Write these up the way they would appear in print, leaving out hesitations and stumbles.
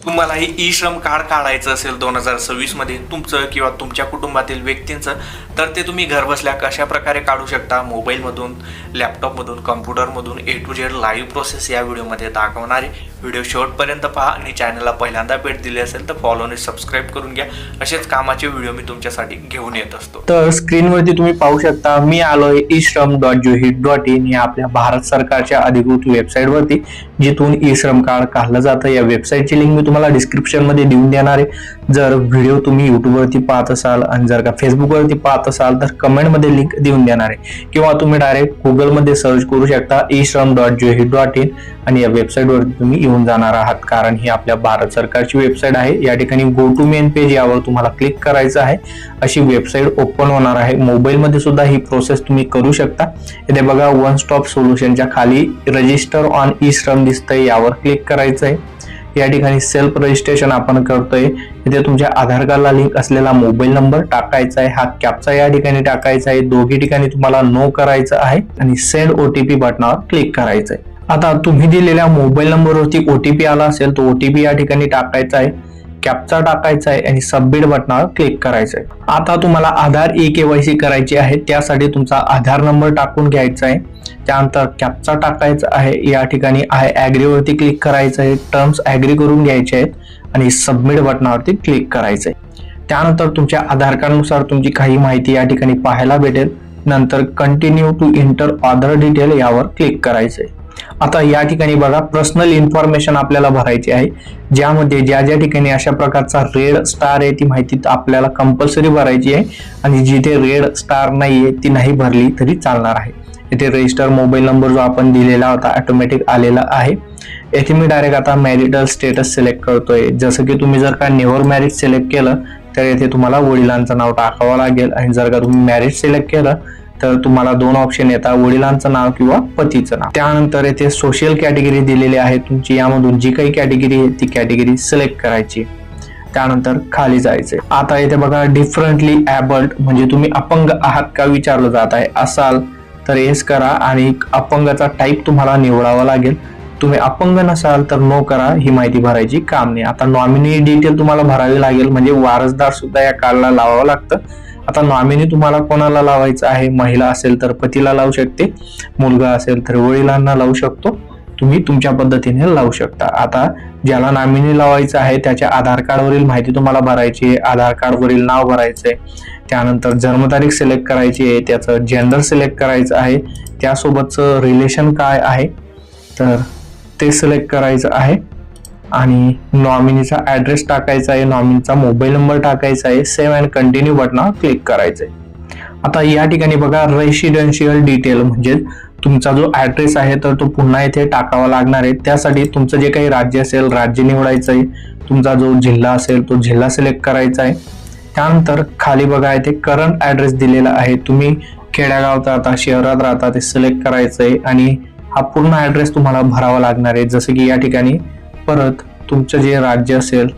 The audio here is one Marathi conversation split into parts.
तुम्हालाही ई श्रम कार्ड काढायचं असेल 2026 मध्ये तुमचं किंवा तुमच्या कुटुंबातील व्यक्तींचं, तर ते तुम्ही घरबसल्या कशा प्रकारे काढू शकता, मोबाईलमधून, लॅपटॉपमधून, कम्प्युटरमधून A to Z live process या व्हिडिओमध्ये दाखवणार आहे. व्हिडिओ शेवटपर्यंत पहा आणि चॅनलला पहिल्यांदा भेट दिली असेल तर फॉलो आणि सबस्क्राईब करून घ्या. असेच कामाचे व्हिडिओ मी तुमच्यासाठी घेऊन येत असतो. तर स्क्रीनवरती तुम्ही पाहू शकता मी आलोय ishram.juhit.in या आपल्या भारत सरकारच्या अधिकृत वेबसाईटवरती, जिथून ई श्रम कार्ड काढलं जातं. या वेबसाईटची लिंक मी तुम्हाला डिस्क्रिप्शन मध्ये देऊन देणार आहे. जर व्हिडिओ तुम्ही युट्यूबवरती पाहत असाल आणि जर का फेसबुकवरती पाहत असाल तर कमेंट मध्ये लिंक देऊन देणार आहे, किंवा तुम्ही डायरेक्ट गुगल मध्ये सर्च करू शकता ishram.juhit.in आणि या वेबसाईटवरती तुम्ही येऊन जाणार आहात, कारण ही आपल्या भारत सरकारची वेबसाईट आहे. या ठिकाणी गो टू मेन पेज यावर तुम्हाला क्लिक करायचं आहे. अशी वेबसाईट ओपन होणार आहे. मोबाईल मध्ये सुद्धा ही प्रोसेस तुम्ही करू शकता. इथे बघा वन स्टॉप सोल्युशनच्या खाली रजिस्टर ऑन ई श्रम दिसतंय, यावर क्लिक करायचं आहे. या ठिकाणी सेल्फ रजिस्ट्रेशन आपण करतोय. इथे तुमच्या आधार कार्डला लिंक असलेला मोबाईल नंबर टाकायचा आहे, हा कॅप्चा या ठिकाणी टाकायचा आहे. दोघी ठिकाणी तुम्हाला नो करायचं आहे आणि सेंड OTP बटनावर क्लिक करायचं आहे. आता तुम्ही दिलेल्या मोबाईल नंबरवरती OTP आला असेल तर OTP या ठिकाणी टाकायचा आहे, कॅप्चा टाकायचा आहे आणि सबमिट बटनावर क्लिक करायचं आहे. आता तुम्हाला आधार eKYC करायची आहे, त्यासाठी तुमचा आधार नंबर टाकून घ्यायचा आहे. त्यानंतर कॅप्चा टाकायचा आहे. या ठिकाणी आय ॲग्री वरती क्लिक करायचं आहे, टर्म्स ॲग्री करून घ्यायचे आहेत आणि सबमिट बटनावरती क्लिक करायचं आहे. त्यानंतर तुमच्या आधार कार्डनुसार तुमची काही माहिती या ठिकाणी पाहायला भेटेल. नंतर continue to enter other detail यावर क्लिक करायचं आहे. आता या ठिकाणी बघा पर्सनल इन्फॉर्मेशन आपल्याला भरायची आहे, ज्यामध्ये ज्या ज्या ठिकाणी अशा प्रकारचा रेड स्टार आहे ती माहिती आपल्याला कंपल्सरी भरायची आहे आणि जिथे रेड स्टार नाहीये ती नाही भरली तरी चालणार आहे. इथे रजिस्टर मोबाईल नंबर जो आपण दिलेला होता ऑटोमॅटिक आलेला आहे. येथे मी डायरेक्ट आता मॅरिटल स्टेटस सिलेक्ट करतोय. जसं की तुम्ही जर का नेव्हर मॅरिड सिलेक्ट केलं तर येथे तुम्हाला वडिलांचं नाव टाकावं लागेल, आणि जर का तुम्ही मॅरिड सिलेक्ट केलं तर तुम्हाला दोन ऑप्शन येतात, वडिलांचं नाव किंवा पतीचं नाव. त्यानंतर येथे सोशल कॅटेगरी दिलेली आहे तुमची, यामधून जी काही कॅटेगरी आहे ती कॅटेगरी सिलेक्ट करायची. त्यानंतर खाली जायचे. आता इथे बघा डिफरंटली एबल्ड म्हणजे तुम्ही अपंग आहात का विचारलं जात आहे. असाल तर येस करा आणि अपंगाचा टाईप तुम्हाला निवडावा लागेल. तुम्ही अपंग नसाल तर नो करा, ही माहिती भरायची काम नाही. आता नॉमिनी डिटेल तुम्हाला भरावी लागेल, म्हणजे वारसदार सुद्धा या कार्डला लावावं लागतं. आता नॉमिनी तुम्हाला कोणाला लावायचं आहे, महिला असेल तर पतीला लावू शकते, मुलगा असेल तर वडिलांना लावू शकतो, तुम्ही तुमच्या पद्धतीने लावू शकता. आता ज्याला नॉमिनी लावायचं आहे त्याच्या आधार कार्डवरील माहिती तुम्हाला भरायची आहे, आधार कार्डवरील नाव भरायचंय. त्यानंतर जन्मतारीख सिलेक्ट करायची आहे, त्याचं जेंडर सिलेक्ट करायचं आहे, त्यासोबतचं रिलेशन काय आहे तर ते सिलेक्ट करायचं आहे आणि नॉमिनीचा ऍड्रेस टाकायचा आहे, नॉमिनीचा मोबाईल नंबर टाकायचा आहे. सेव्ह अँड कंटिन्यू बटनावर क्लिक करायचंय. आता या ठिकाणी बघा रेसिडेन्शियल डिटेल म्हणजे तुमचा जो ऍड्रेस आहे तर तो पुन्हा इथे टाकावा लागणार आहे. त्यासाठी तुमचं जे काही राज्य असेल राज्य निवडायचं आहे, तुमचा जो जिल्हा असेल तो जिल्हा सिलेक्ट करायचा आहे. त्यानंतर खाली बघा इथे करंट ऍड्रेस दिलेला आहे, तुम्ही खेड्यागावात राहता शहरात राहता ते सिलेक्ट करायचं आहे आणि हा पूर्ण ऍड्रेस तुम्हाला भरावा लागणार आहे. जसं की या ठिकाणी परत तुमचं जे राज्य असेल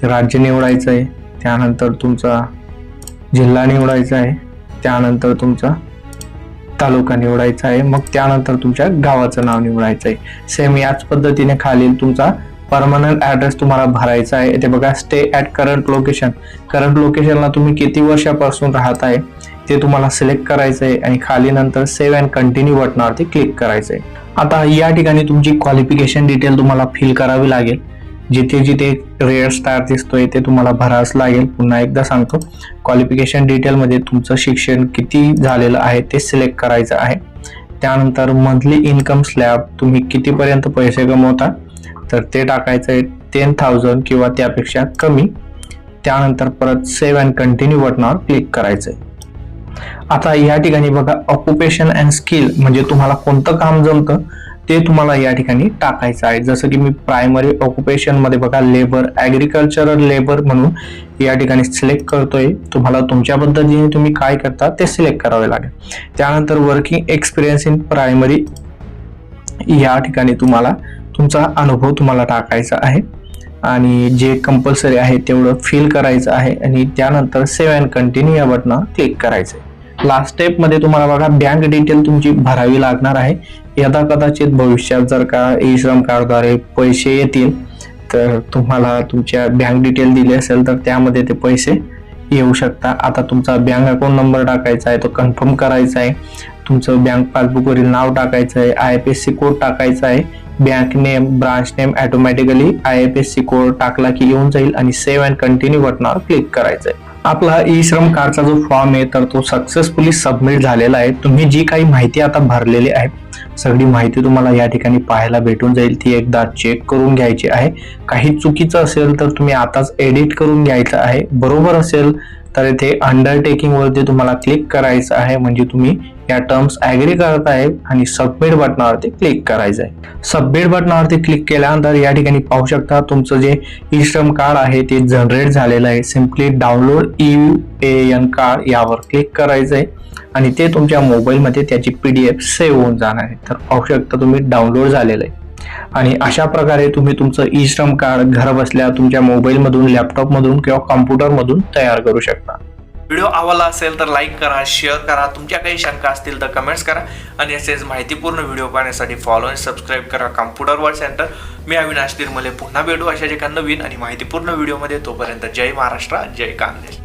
ते राज्य निवडायचं आहे, त्यानंतर तुमचा जिल्हा निवडायचा आहे, त्यानंतर तुमचा तालुका निवडायचा आहे, मग त्यानंतर तुमच्या गावाचं नाव निवडायचं आहे. सेम याच पद्धतीने खालील तुमचा परमनंट ऍड्रेस तुम्हाला भरायचा आहे. इथे बघा stay at current location, current लोकेशनला तुम्ही किती वर्षापासून राहत आहे ते तुम्हाला सिलेक्ट करायचं आहे आणि खाली नंतर सेव्ह अँड कंटिन्यू बटनावरती क्लिक करायचं आहे. आता या ठिकाणी तुमची क्वालिफिकेशन डिटेल तुम्हाला फिल करावी लागेल. जिथे जिथे रेड स्टार दिसतोय ते तुम्हाला भरावंच लागेल. पुन्हा एकदा सांगतो, क्वालिफिकेशन डिटेल मध्ये तुमचं शिक्षण किती झालेलं आहे ते सिलेक्ट करायचं आहे. त्यानंतर मंथली इन्कम स्लॅब, तुम्ही कितीपर्यंत पैसे कमवता तर ते टाकायचं आहे, 10,000 किंवा त्यापेक्षा कमी. त्यानंतर परत सेव्ह अँड कंटिन्यू बटनावर क्लिक करायचं आहे. आता या ठिकाणी बघा ऑक्युपेशन अँड स्किल म्हणजे तुम्हाला कोणतं काम जमतं ते तुम्हाला या ठिकाणी टाकायचं आहे. जसं की मी प्रायमरी ऑक्युपेशन मध्ये बघा लेबर, ॲग्रिकल्चरल लेबर म्हणून या ठिकाणी सिलेक्ट करतोय. तुम्हाला तुमच्या पद्धतीने तुम्ही काय करता ते सिलेक्ट करावे लागेल. त्यानंतर वर्किंग एक्सपिरियन्स इन प्रायमरी, या ठिकाणी तुम्हाला तुमचा अनुभव तुम्हाला टाकायचा आहे आणि जे कंपल्सरी आहे तेवढं फिल करायचं आहे आणि त्यानंतर सेव्ह अँड कंटिन्यू या बटनावर क्लिक करायचं आहे. लास्ट स्टेप मध्ये तुम्हाला बघा बँक डिटेल तुमची भरावी लागणार आहे. यदा कदाचित भविष्यात जर का ई श्रम कार्डद्वारे पैसे येतील तर तुम्हाला तुमच्या बँक डिटेल दिली असेल तर त्यामध्ये ते पैसे येऊ शकता. आता तुमचा बँक अकाउंट नंबर टाकायचा आहे, तो कन्फर्म करायचा आहे. तुमचं बँक पासबुकवरील नाव टाकायचं आहे, IFSC कोड टाकायचा आहे, bank name, branch name automatically IFSC code टाकला की येऊन जाईल आणि सेव्ह अँड कंटिन्यू बटनावर क्लिक करायचं आहे. आपला ई श्रम कार्डचा जो फॉर्म आहे तर तो सक्सेसफुली सबमिट झालेला आहे. तुम्ही जी काही माहिती आता भरलेली आहे सगळी माहिती तुम्हाला या ठिकाणी पाहायला भेटून जाईल. ती एकदा चेक करून घ्यायची आहे. काही चुकीचं असेल तर तुम्ही आताच एडिट करून घ्यायचं आहे. बरोबर असेल तर इथे अंडरटेकिंग वरती तुम्हाला क्लिक करायचं आहे, म्हणजे तुम्ही या टर्म्स ऍग्री करत आहे आणि सबमिट बटनावरती क्लिक करायचं आहे. सबमिट बटनावरती क्लिक केल्यानंतर या ठिकाणी पाहू शकता तुमचं जे ई श्रम कार्ड आहे ते जनरेट झालेलं आहे. सिम्पली डाउनलोड EAN कार्ड यावर क्लिक करायचं आहे आणि ते तुमच्या मोबाईलमध्ये त्याची PDF सेव्ह होऊन जाणार आहे. तर पाहू शकता तुम्ही डाउनलोड झालेलं आहे आणि अशा प्रकारे तुम्ही तुमचं ई श्रम कार्ड घर बसल्या तुमच्या मोबाईलमधून, लॅपटॉपमधून किंवा कॉम्प्युटरमधून तयार करू शकता. व्हिडिओ आवडला असेल तर लाईक करा, शेअर करा, तुमच्या काही शंका असतील तर कमेंट्स करा आणि असेच माहितीपूर्ण व्हिडिओ पाहण्यासाठी फॉलो आणि सबस्क्राईब करा कॉम्प्युटर वर्ल्ड सेंटर. मी अविनाश तिरमले पुन्हा भेटू अशाच एका नवीन आणि माहितीपूर्ण व्हिडिओमध्ये. तोपर्यंत जय महाराष्ट्र, जय कांदेश.